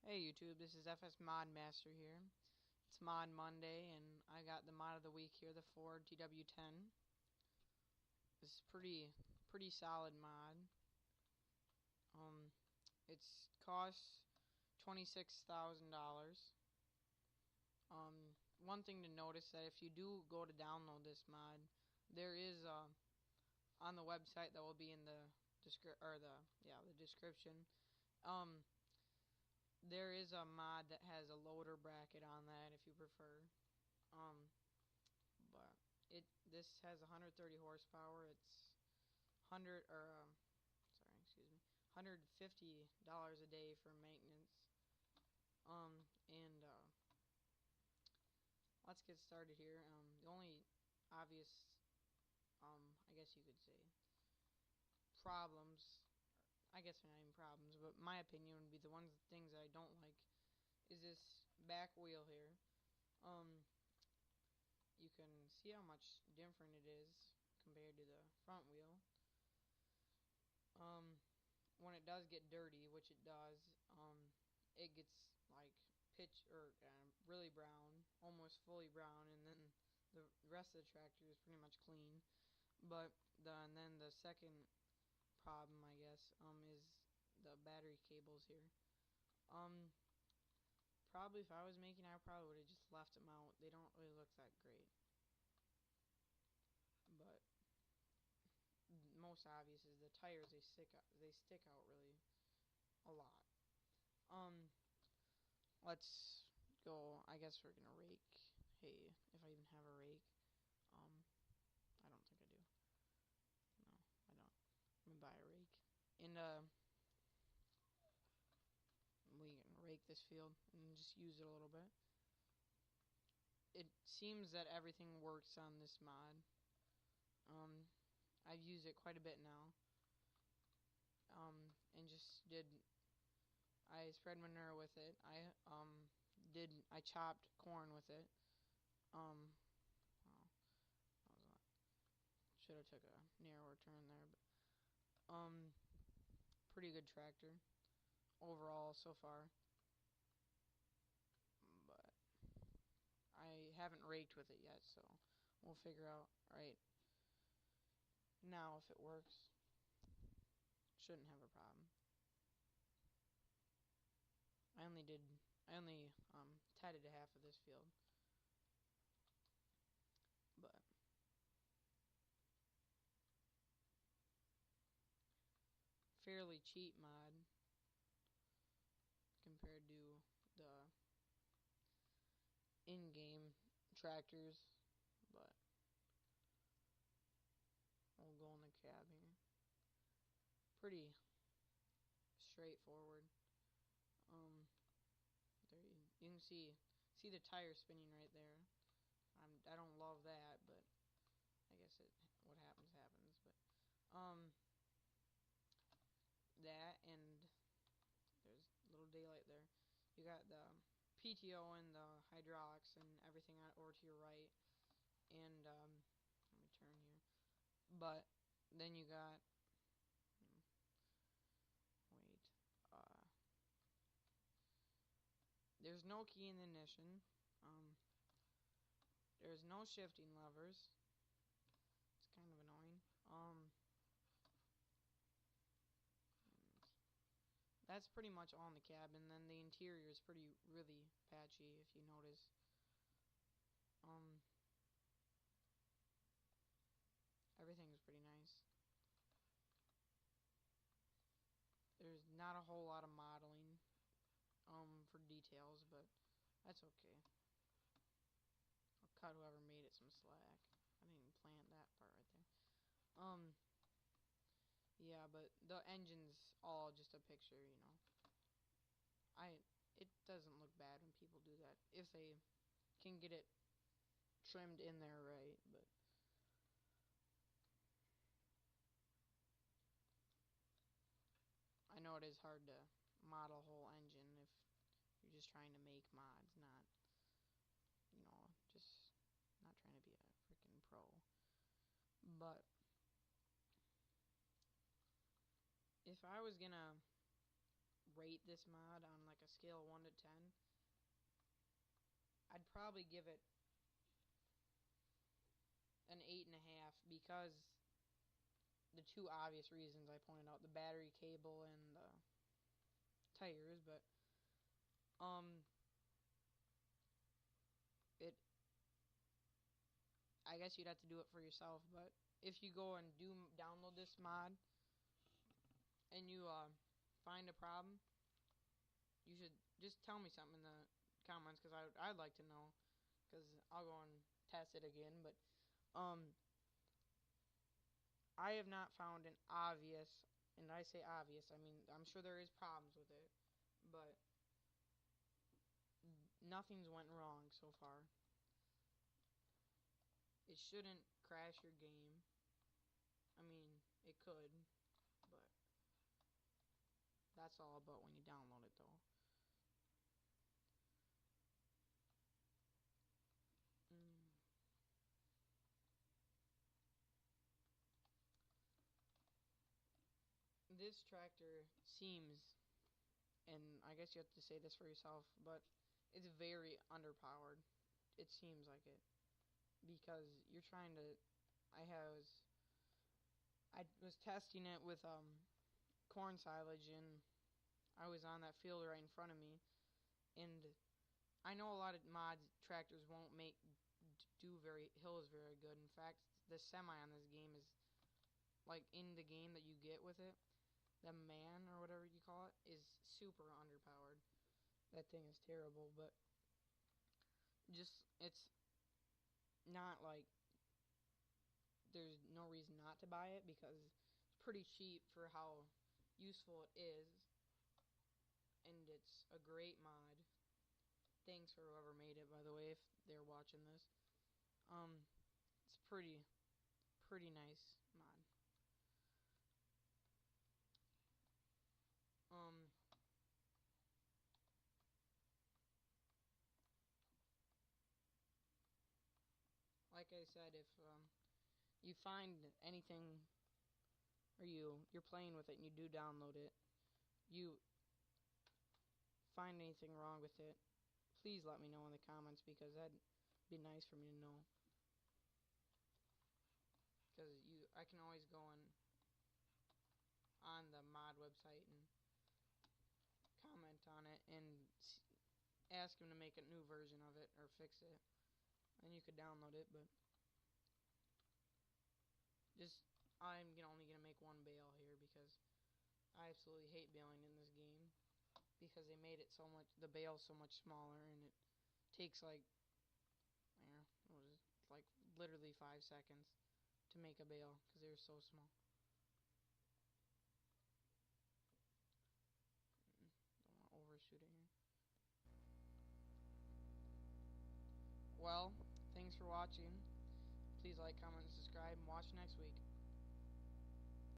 Hey YouTube, this is FS Mod Master here. It's Mod Monday, and I got the mod of the week here, the Ford TW10. This is pretty solid mod. Um, it's costs $26,000. One thing to notice that if you do go to download this mod, there is on the website that will be in the description. Um, there is a mod that has a loader bracket on that if you prefer. Um, but this has 130 horsepower. It's 100 or $150 a day for maintenance. And let's get started here. The only obvious, I guess you could say, problems. I guess they're not even problems, but my opinion would be the things that I don't like is this back wheel here. You can see how much different it is compared to the front wheel. When it does get dirty, which it does, it gets like pitch or really brown, almost fully brown, and then the rest of the tractor is pretty much clean. But and then the second problem, I guess, is the battery cables here. Probably if I was making, I probably would have just left them out. They don't really look that great. But most obvious is the tires. They stick out really a lot. Um, let's go. I guess we're gonna rake. Hey, if I even have a rake. Um, I don't think I do. No, I don't. I'm gonna buy a rake. And we can rake this field and just use it a little bit. It seems that everything works on this mod. I've used it quite a bit now. And just did. I spread manure with it. I chopped corn with it. Um, oh, should have took a narrower turn there, but pretty good tractor overall so far. But I haven't raked with it yet, so we'll figure out right now if it works. Shouldn't have a problem. I only tied half of this field, but fairly cheap mod compared to the in-game tractors. But we'll go in the cab here. Pretty straightforward. There you can see the tire spinning right there. I don't love that, but I guess what happens happens. But that, and there's a little daylight there. You got the PTO and the hydraulics and everything over to your right. And let me turn here. But then you got wait. There's no key in the ignition. There's no shifting levers. It's kind of annoying. That's pretty much all in the cabin. Then the interior is really patchy, if you notice. Everything's pretty nice. There's not a whole lot of modeling, for details, but that's okay. I'll cut whoever made it some slack. I didn't even plant that part right there. Yeah, but the engine's all just a picture, you know. It doesn't look bad when people do that, if they can get it trimmed in there right, but I know it is hard to model a whole engine if you're just trying to make mods, not, you know, just not trying to be a freaking pro. But if I was gonna rate this mod on like a scale of 1 to 10, I'd probably give it an 8.5 because the two obvious reasons I pointed out, the battery cable and the tires, but it I guess you'd have to do it for yourself, but if you go and do download this mod and you find a problem, you should just tell me something in the comments because I'd like to know, because I'll go and test it again. But I have not found an obvious, and I say obvious, I mean I'm sure there is problems with it, but nothing's went wrong so far. It shouldn't crash your game. I mean, it could, but that's all about when you download it though. This tractor seems, and I guess you have to say this for yourself, but it's very underpowered. It seems like it, because you're trying to. I was testing it with corn silage, and I was on that field right in front of me, and I know a lot of mods tractors won't make do very hills very good. In fact, the semi on this game is like in the game that you get with it, the man or whatever you call it is super underpowered. That thing is terrible, but just it's not like there's no reason not to buy it because it's pretty cheap for how useful it is, and it's a great mod. Thanks for whoever made it, by the way, if they're watching this. It's pretty nice mod. Um, like I said, if you find anything or you're playing with it and you do download it, you find anything wrong with it, please let me know in the comments because that'd be nice for me to know. Because I can always go on the mod website and comment on it and ask them to make a new version of it or fix it, and you could download it. But just I'm only gonna make one bale here because I absolutely hate baling in this game because they made it so much, the bale so much smaller, and it takes like, what was it, like literally 5 seconds to make a bale because they're so small. Don't want to overshoot it here. Well, thanks for watching. Please like, comment, and subscribe, and watch next week.